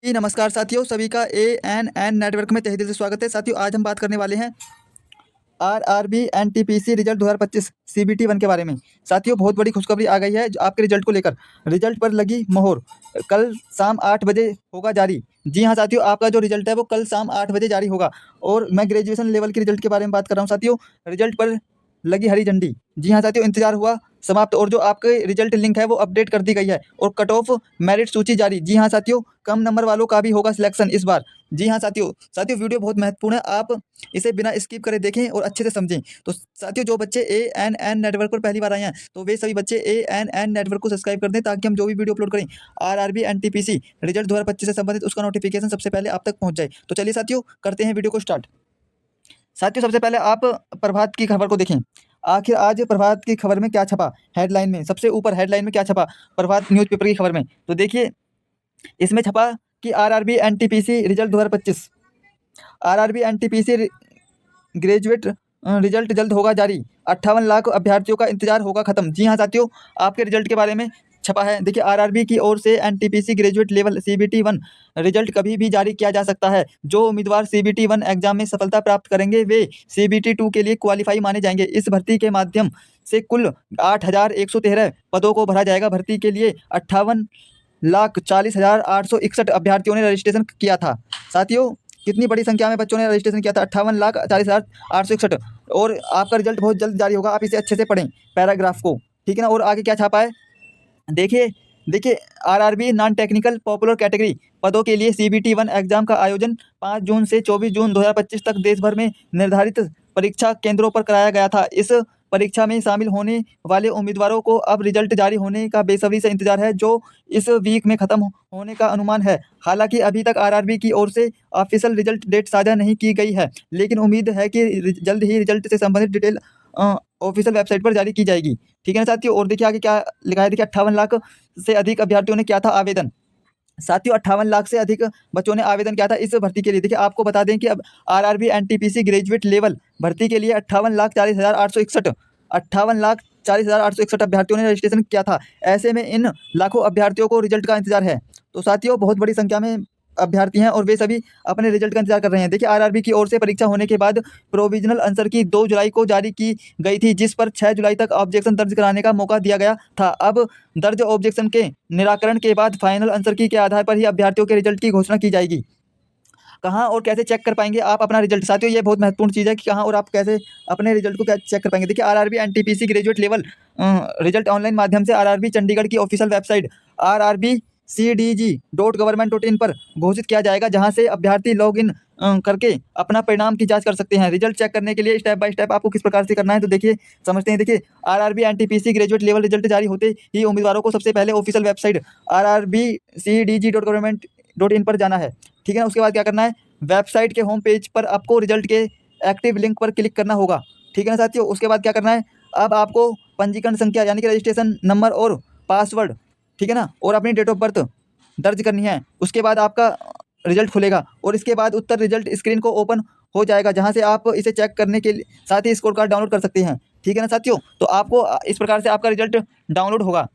जी नमस्कार साथियों, सभी का एएनएन नेटवर्क में तहे दिल से स्वागत है। साथियों, आज हम बात करने वाले हैं आरआरबी एनटीपीसी रिजल्ट 2025 सीबीटी 1 के बारे में। साथियों, बहुत बड़ी खुशखबरी आ गई है आपके रिजल्ट को लेकर। रिजल्ट पर लगी मोहर, कल शाम 8 बजे होगा जारी। जी हाँ साथियों, आपका जो रिजल्ट है वो कल शाम 8 बजे जारी होगा। और मैं ग्रेजुएशन लेवल के रिजल्ट के बारे में बात कर रहा हूँ साथियों। रिजल्ट पर लगी हरी झंडी। जी हाँ साथियों, इंतजार हुआ समाप्त और जो आपके रिजल्ट लिंक है वो अपडेट कर दी गई है और कट ऑफ मेरिट सूची जारी। जी हाँ साथियों, कम नंबर वालों का भी होगा सिलेक्शन इस बार। जी हाँ साथियों वीडियो बहुत महत्वपूर्ण है, आप इसे बिना स्किप करे देखें और अच्छे से समझें। तो साथियों, जो बच्चे एएनएन नेटवर्क पर पहली बार आए हैं तो वे सभी बच्चे एएनएन नेटवर्क को सब्सक्राइब कर दें, ताकि हम जो भी वीडियो अपलोड करें आरआरबी एनटीपीसी रिजल्ट 2025 से संबंधित उसका नोटिफिकेशन सबसे पहले आप तक पहुंच जाए। तो चलिए साथियों, करते हैं वीडियो को स्टार्ट। साथियों, सबसे पहले आप प्रभात की खबर को देखें। आखिर आज प्रभात की खबर में क्या छपा, हेडलाइन में सबसे ऊपर हेडलाइन में क्या छपा प्रभात न्यूज़पेपर की खबर में। तो देखिए, इसमें छपा कि RRB NTPC result 2025, RRB NTPC graduate result जल्द होगा जारी। 58 लाख अभ्यर्थियों का इंतजार होगा खत्म। जी हाँ साथियों, आपके रिजल्ट के बारे में छपा है। देखिए, आरआरबी की ओर से NTPC graduate level CBT 1 result कभी भी जारी किया जा सकता है। जो उम्मीदवार सीबीटी 1 एग्जाम में सफलता प्राप्त करेंगे वे सीबीटी 2 के लिए क्वालिफाई माने जाएंगे। इस भर्ती के माध्यम से कुल 8,113 पदों को भरा जाएगा। भर्ती के लिए 58,40,861 अभ्यर्थियों ने रजिस्ट्रेशन किया था। साथियों, कितनी बड़ी संख्या में बच्चों ने रजिस्ट्रेशन किया था, 58,40,861। और आपका रिजल्ट बहुत जल्द जारी होगा, आप इसे अच्छे से पढ़ें पैराग्राफ को, ठीक है ना। और आगे क्या छापा है, देखिए देखिए RRB non technical popular category पदों के लिए सीबीटी 1 एग्जाम का आयोजन 5 जून से 24 जून 2025 तक देश भर में निर्धारित परीक्षा केंद्रों पर कराया गया था। इस परीक्षा में शामिल होने वाले उम्मीदवारों को अब रिजल्ट जारी होने का बेसब्री से इंतजार है, जो इस वीक में खत्म होने का अनुमान है। हालांकि अभी तक आरआरबी की ओर से ऑफिशियल रिजल्ट डेट साझा नहीं की गई है, लेकिन उम्मीद है कि जल्द ही रिजल्ट से संबंधित डिटेल ऑफिशियल वेबसाइट पर जारी की जाएगी, ठीक है ना साथियों। और देखिए आगे क्या लिखा है, देखिए 58 लाख से अधिक अभ्यर्थियों ने किया था आवेदन। साथियों, 58 लाख से अधिक बच्चों ने आवेदन किया था इस भर्ती के लिए। देखिए, आपको बता दें कि अब आरआरबी एनटीपीसी ग्रेजुएट लेवल भर्ती के लिए 58,40,861 अभ्यर्थियों ने रजिस्ट्रेशन किया था। ऐसे में इन लाखों अभ्यर्थियों को रिजल्ट का इंतजार है। तो साथियों, बहुत बड़ी संख्या में अभ्यर्थी हैं और वे सभी अपने रिजल्ट का इंतजार कर रहे हैं। देखिए, आरआरबी की ओर से परीक्षा होने के बाद प्रोविजनल आंसर की 2 जुलाई को जारी की गई थी, जिस पर 6 जुलाई तक ऑब्जेक्शन दर्ज कराने का मौका दिया गया था। अब दर्ज ऑब्जेक्शन के निराकरण के बाद फाइनल आंसर की के आधार पर ही अभ्यर्थियों के रिजल्ट की घोषणा की जाएगी। कहाँ और कैसे चेक कर पाएंगे आप अपना रिजल्ट, साथियों ये बहुत महत्वपूर्ण चीज़ है कि कहाँ और आप कैसे अपने रिजल्ट को क्या चेक कर पाएंगे। देखिए, RRB NTPC graduate level result online माध्यम से आरआरबी चंडीगढ़ की ऑफिशियल वेबसाइट rrbcdg.government.in पर घोषित किया जाएगा, जहां से अभ्यर्थी लॉग इन करके अपना परिणाम की जांच कर सकते हैं। रिजल्ट चेक करने के लिए स्टेप बाय स्टेप आपको किस प्रकार से करना है, तो देखिए समझते हैं। देखिए, RRB NTPC graduate level result जारी होते ही उम्मीदवारों को सबसे पहले ऑफिशियल वेबसाइट rrbcdg.government.in पर जाना है, ठीक है ना। उसके बाद क्या करना है, वेबसाइट के होम पेज पर आपको रिजल्ट के एक्टिव लिंक पर क्लिक करना होगा, ठीक है ना साथियों। उसके बाद क्या करना है, अब आपको पंजीकरण संख्या यानी कि रजिस्ट्रेशन नंबर और पासवर्ड, ठीक है ना, और अपनी डेट ऑफ बर्थ दर्ज करनी है। उसके बाद आपका रिजल्ट खुलेगा और इसके बाद उत्तर रिजल्ट स्क्रीन को ओपन हो जाएगा, जहां से आप इसे चेक करने के साथ ही स्कोर कार्ड डाउनलोड कर सकते हैं, ठीक है ना साथियों। तो आपको इस प्रकार से आपका रिजल्ट डाउनलोड होगा,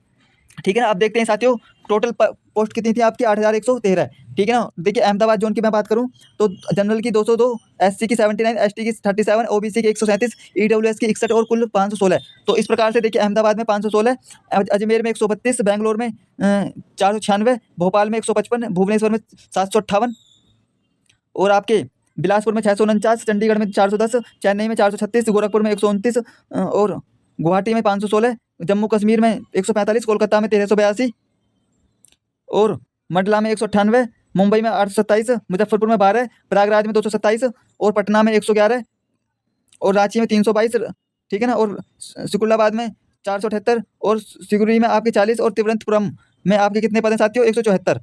ठीक है ना। अब देखते हैं साथियों, टोटल पोस्ट कितनी थी आपकी, 8,113, ठीक है ना। देखिए, अहमदाबाद जोन की मैं बात करूं तो जनरल की 202, एससी की 79, एसटी की 37, ओबीसी की 137, ईडब्ल्यूएस की 61 और कुल 516। तो इस प्रकार से देखिए, अहमदाबाद में 516, अजमेर में 132, बेंगलोर में 496, भोपाल में 155, भुवनेश्वर में 758 और आपके बिलासपुर में 649, चंडीगढ़ में 410, चेन्नई में 436, गोरखपुर में 129 और गुवाहाटी में 516, जम्मू कश्मीर में 145, कोलकाता में 1382 और मंडला में 198, मुंबई में 827, मुजफ्फरपुर में 12, प्रयागराज में 227 और पटना में 111 और रांची में 322, ठीक है ना। और सिकुंद्राबाद में 478 और सिगुरी में आपके 40 और तिरुवनंतपुरम में आपके कितने पद हैं साथियों, 174,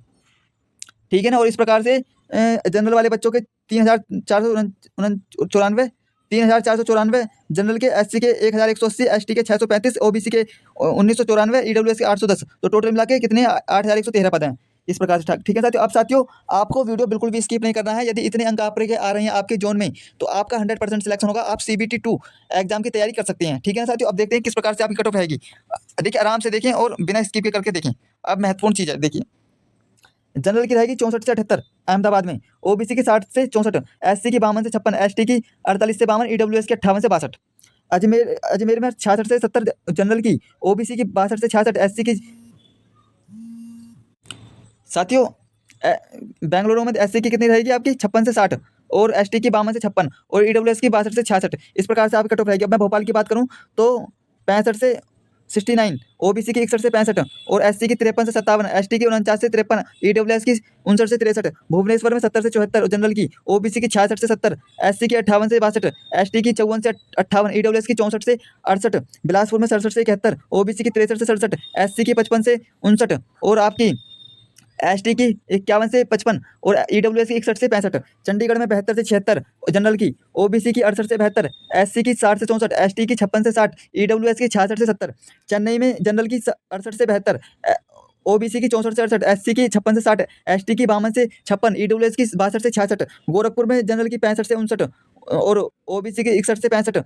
ठीक है ना। और इस प्रकार से जनरल वाले बच्चों के 3,494, 3,494 जनरल के, एससी के 1,180, एसटी के 635, ओबीसी के 1,994, ईडब्ल्यूएस के 810। तो टोटल मिला के कितने 8,113 पद हैं इस प्रकार से, ठीक है साथियों। अब साथियों, आपको वीडियो बिल्कुल भी स्किप नहीं करना है। यदि इतने अंक आप आ रहे हैं आपके जोन में तो आपका 100% सिलेक्शन होगा, आप सीबीटी 2 एग्जाम की तैयारी कर सकते हैं, ठीक है ना साथियों। अब देखते हैं किस प्रकार से आपकी कट ऑफ रहेगी। देखिए, आराम से देखें और बिना स्किप के करके देखें। अब महत्वपूर्ण चीज़ है, देखिए जनरल की रहेगी 64 से 78 अहमदाबाद में, ओबीसी की 60 से 64, एससी की 52 से 56, एसटी की 48 से 52, ईडब्ल्यूएस की 58 से 62। अजमेर में 66 से 70 जनरल की, ओबीसी की 62 से 66, एससी की। साथियों बेंगलुरु में एससी की कितनी रहेगी आपकी 56 से 60, और एसटी की 52 से 56, और ईडब्ल्यूएस की 62 से 66। इस प्रकार से आपकी कट ऑफ रहेगी। अब मैं भोपाल की बात करूँ तो 65 से 69, ओबीसी की 61 से 65, और एससी की 53 से 57, एसटी की 49 से 53, ईडब्ल्यूएस की 59 से 63। भुवनेश्वर में 70 से 74 जनरल की, ओबीसी की 66 से 70, एससी की 58 से 62, एसटी की 54 से 58, ईडब्ल्यूएस की 64 से 68। बिलासपुर में 67 से 71, ओबीसी की 63 से 67, एससी की 55 से 59, और आपकी एसटी की 51 से 55, और ईडब्ल्यूएस की 61 से 65। चंडीगढ़ में 72 से 76 जनरल की, ओबीसी की 68 से 72, एससी की 60 से 64, एसटी की 56 से 60, ईडब्ल्यूएस की 66 से 70। चेन्नई में जनरल की 68 से 72, ओबीसी की 64 से 68, एससी की 56 से 60, एसटी की 52 से 56, ईडब्ल्यूएस की 62 से 66। गोरखपुर में जनरल की 65 से 59, और ओबीसी की 61 से 65,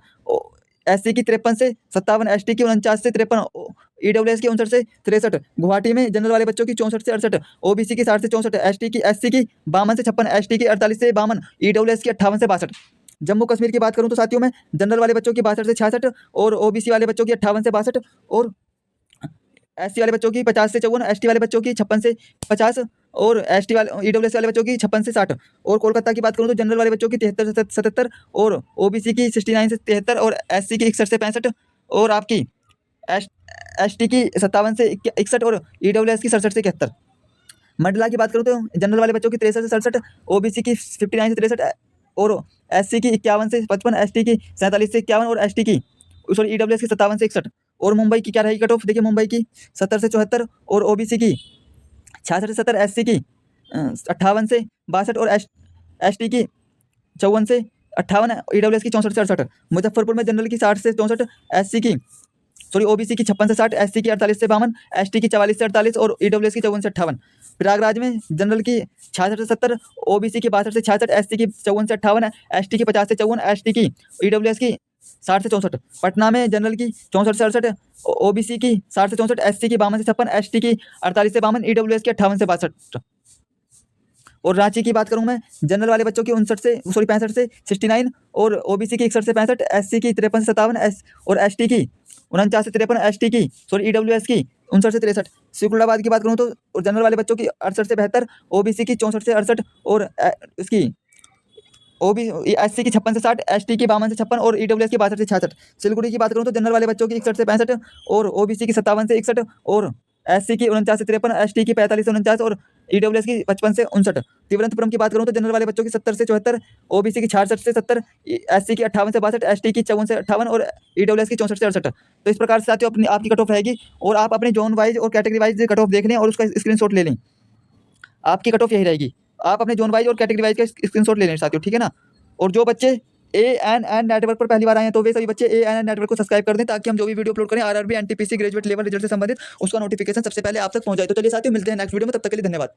एससी की 53 से 57, एसटी की 49 से 53, ईडब्ल्यूएस की 59 से 63। गुवाहाटी में जनरल वाले बच्चों की 64 से 68, ओबीसी की 60 से 64, एससी की 52 से 56, एसटी की 48 से 52, ईडब्ल्यूएस की 58 से 62। जम्मू कश्मीर की बात करूं तो साथियों में जनरल वाले बच्चों की 62 से 66, और ओबीसी वाले बच्चों की 58 से 62, और एससी वाले बच्चों की 50 से 54, एसटी वाले बच्चों की 56 से 50, और एसटी वाले ईडब्ल्यूएस वाले बच्चों की 56 से 60। और कोलकाता की बात करूं तो जनरल वाले बच्चों की 73 से 77, और ओबीसी की 69 से 73, और एससी की 61 से 65, और आपकी एस एसटी की 57 से 61, और ईडब्ल्यूएस की 67 से 71। मंडला की बात करूं तो जनरल वाले बच्चों की 63 से 67, ओबीसी की 59 से 63, और एससी की 51 से 55, एसटी की 47 से 51, और एसटी की सॉरी ईडब्ल्यूएस की 57 से 61। और मुंबई की क्या रहेगी कट ऑफ, देखिए मुंबई की 70 से 74, और ओबीसी की 66 से 70, एससी की 58 से 62, और एसटी की 54 से 58, ईडब्ल्यूएस की 64 से 68। मुजफ्फरपुर में जनरल की 60 से 64, एससी की सॉरी ओबीसी की 56 से 60, एससी की 48 से 52, एसटी की 44 से 48, और ईडब्ल्यूएस की 54 से 58। प्रयागराज में जनरल की 66 से 70, ओबीसी की 62 से 66, एससी की 54 से 58, एसटी की 50 से 54, एसटी की ईडब्ल्यूएस की 60 से 64। पटना में जनरल की 64 से 68, ओबीसी की 60 से 64, एससी की 52 से 56, एसटी की 48 से 52, ईडब्ल्यूएस की 58 से 62। और रांची की बात करूं मैं जनरल वाले बच्चों की 59 से 65 से 69, और ओबीसी की 61 से 65, एससी की 53 से 57, और एसटी की 49 से 53, एसटी की ईडब्ल्यूएस की 59 से 63। सिकंदराबाद की बात करूं तो जनरल वाले बच्चों की 68 से 72, ओबीसी की 64 से 68, और इसकी एससी की 56 से 60, एसटी की 52 से 56, और ईडब्ल्यूएस की 62 से 66। सिलगुड़ी की बात करूं तो जनरल वाले बच्चों की 61 से 65, और ओबीसी की 57 से 61, और एससी की 49 से 53, एसटी की 45 से 49, और ईडब्ल्यूएस की 55 से 59। तिरुवनंतपुरम की बात करूं तो जनरल वाले बच्चों की 70 से 74, ओबीसी की 66 से 70, एससी की 58 से 62, एसटी की 54 से 58, और ईडब्ल्यूएस की 64 से 68। तो इस प्रकार से साथियों अपनी आपकी कट ऑफ रहेगी, और आप अपने जोन वाइज और कैटेगरी वाइज कट ऑफ देख लें और उसका स्क्रीनशॉट ले लें। आपकी कट ऑफ यही रहेगी। आप अपने जोन वाइज और कैटेगरी वाइज का स्क्रीनशॉट ले लें साथियों, ठीक है ना। और जो बच्चे ANN नेटवर्क पर पहली बार आए हैं तो वे सभी बच्चे ANN नेटवर्क को सब्सक्राइब कर दें, ताकि हम जो भी वीडियो अपलोड करें RRB NTPC graduate level result से संबंधित उसका नोटिफिकेशन सबसे पहले आप तक पहुंच जाए। तो चलिए साथियों मिलते हैं नेक्स्ट वीडियो में, तब तक के लिए धन्यवाद।